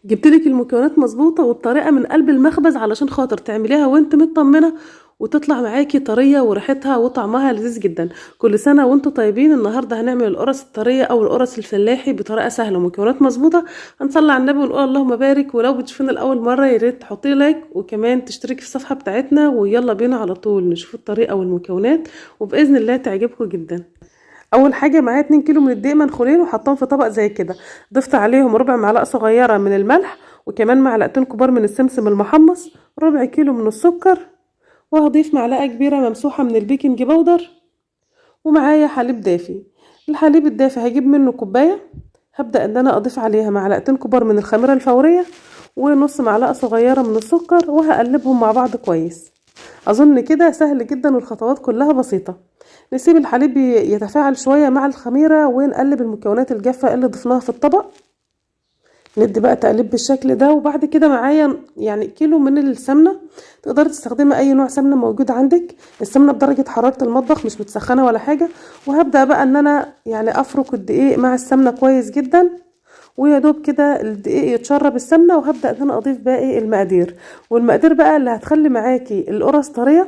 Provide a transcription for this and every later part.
جبتلك المكونات مظبوطة والطريقة من قلب المخبز علشان خاطر تعمليها وانت مطمنة وتطلع معاكي طرية وريحتها وطعمها لذيذ جدا. كل سنة وانتم طيبين. النهاردة هنعمل القرص الطرية او القرص الفلاحي بطريقة سهلة ومكونات مظبوطة. هنصلي على النبي ونقول اللهم بارك. ولو بتشوفينا لأول مرة يا ريت تحطي لايك وكمان تشتركي في الصفحة بتاعتنا، ويلا بينا على طول نشوف الطريقة والمكونات وبإذن الله تعجبكم جدا. اول حاجه معايا 2 كيلو من الدقيق منخولين وحطهم في طبق زي كده. ضفت عليهم ربع معلقه صغيره من الملح وكمان معلقتين كبار من السمسم المحمص، ربع كيلو من السكر، وهضيف معلقه كبيره ممسوحه من البيكنج باودر، ومعايا حليب دافي. الحليب الدافي هجيب منه كوبايه. هبدا ان انا اضيف عليها معلقتين كبار من الخميره الفوريه ونص معلقه صغيره من السكر، وهقلبهم مع بعض كويس. اظن كده سهل جدا والخطوات كلها بسيطه. نسيب الحليب يتفاعل شويه مع الخميره ونقلب المكونات الجافه اللي ضفناها في الطبق. ندي بقى تقليب بالشكل ده. وبعد كده معايا يعني كيلو من السمنه. تقدري تستخدمي اي نوع سمنه موجود عندك. السمنه بدرجه حراره المطبخ مش متسخنه ولا حاجه. وهبدا بقى ان انا يعني افرك الدقيق مع السمنه كويس جدا، ويا دوب كده الدقيق يتشرب السمنه. وهبدا ان انا اضيف باقي المقادير. والمقادير بقى اللي هتخلي معاكي القرص طريه،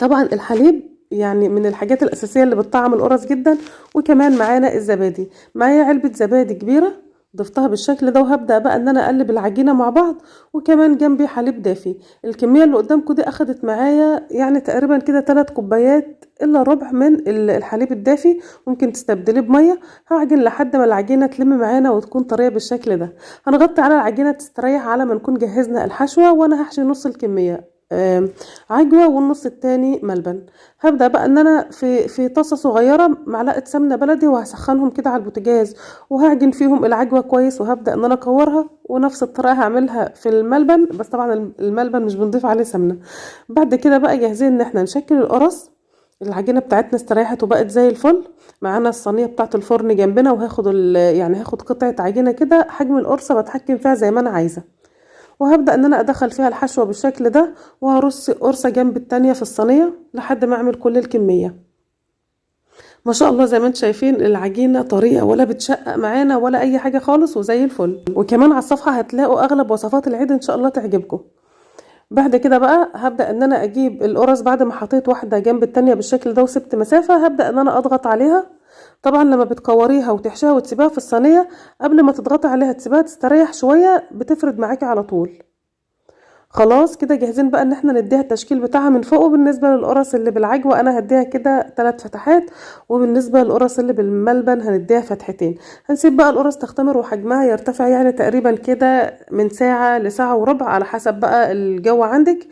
طبعا الحليب يعني من الحاجات الأساسية اللي بتطعم القرص جدا. وكمان معانا الزبادي. معايا علبة زبادي كبيرة ضفتها بالشكل ده، وهبدأ بقى ان انا اقلب العجينة مع بعض. وكمان جنبي حليب دافي. الكمية اللي قدامكم دي اخدت معايا يعني تقريبا كده 3 كوبايات الا ربع من الحليب الدافي. ممكن تستبدليه بمية. هعجن لحد ما العجينة تلم معانا وتكون طرية بالشكل ده. هنغطي على العجينة تستريح على ما نكون جهزنا الحشوة. وانا هحشي نص الكمية عجوة والنص التاني ملبن. هبدأ بقى ان انا في طاسة صغيرة معلقة سمنة بلدي، وهسخنهم كده على البوتاجاز، وهعجن فيهم العجوة كويس. وهبدأ ان انا اكورها، ونفس الطريقة هعملها في الملبن، بس طبعا الملبن مش بنضيف عليه سمنة. بعد كده بقى جاهزين ان احنا نشكل القرص. العجينة بتاعتنا استريحت وبقت زي الفل. معانا الصينية بتاعت الفرن جنبنا، وهاخد يعني هاخد قطعة عجينة كده حجم القرصة بتحكم فيها زي ما انا عايزة. وهبدأ ان انا ادخل فيها الحشوة بالشكل ده، وهرص قرصة جنب التانية في الصينية لحد ما اعمل كل الكمية. ما شاء الله زي ما انتم شايفين العجينة طريقة ولا بتشقق معانا ولا اي حاجة خالص، وزي الفل. وكمان على الصفحة هتلاقوا اغلب وصفات العيد ان شاء الله تعجبكم. بعد كده بقى هبدأ ان انا اجيب القرص بعد ما حطيت واحدة جنب التانية بالشكل ده وسبت مسافة. هبدأ ان انا اضغط عليها. طبعا لما بتكوريها وتحشيها وتسيبها في الصينية قبل ما تضغطي عليها تسيبها تستريح شوية، بتفرد معاكي على طول. خلاص كده جاهزين بقى ان احنا نديها التشكيل بتاعها من فوق. وبالنسبه للقرص اللي بالعجوه انا هديها كده 3 فتحات، وبالنسبه للقرص اللي بالملبن هنديها فتحتين. هنسيب بقى القرص تختمر وحجمها يرتفع يعني تقريبا كده من ساعه لساعه وربع على حسب بقى الجو عندك.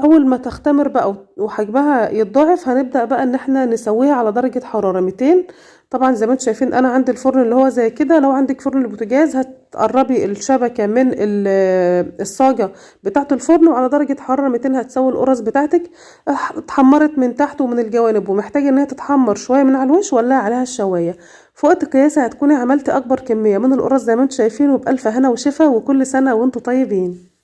اول ما تختمر بقى وحجمها يتضاعف هنبدأ بقى ان احنا نسويها على درجة حرارة 200. طبعا زي ما انتم شايفين انا عندي الفرن اللي هو زي كده. لو عندك فرن البوتاجاز هتقربي الشبكة من الصاجة بتاعة الفرن، وعلى درجة حرارة 200 هتسوي القرص بتاعتك. اتحمرت من تحت ومن الجوانب ومحتاجة انها تتحمر شوية من على الوش، ولا عليها الشواية. في وقت قياسي هتكوني عملتي اكبر كمية من القرص زي ما انتم شايفين. وبألف هنا وشفا، وكل سنة وانتم طيبين.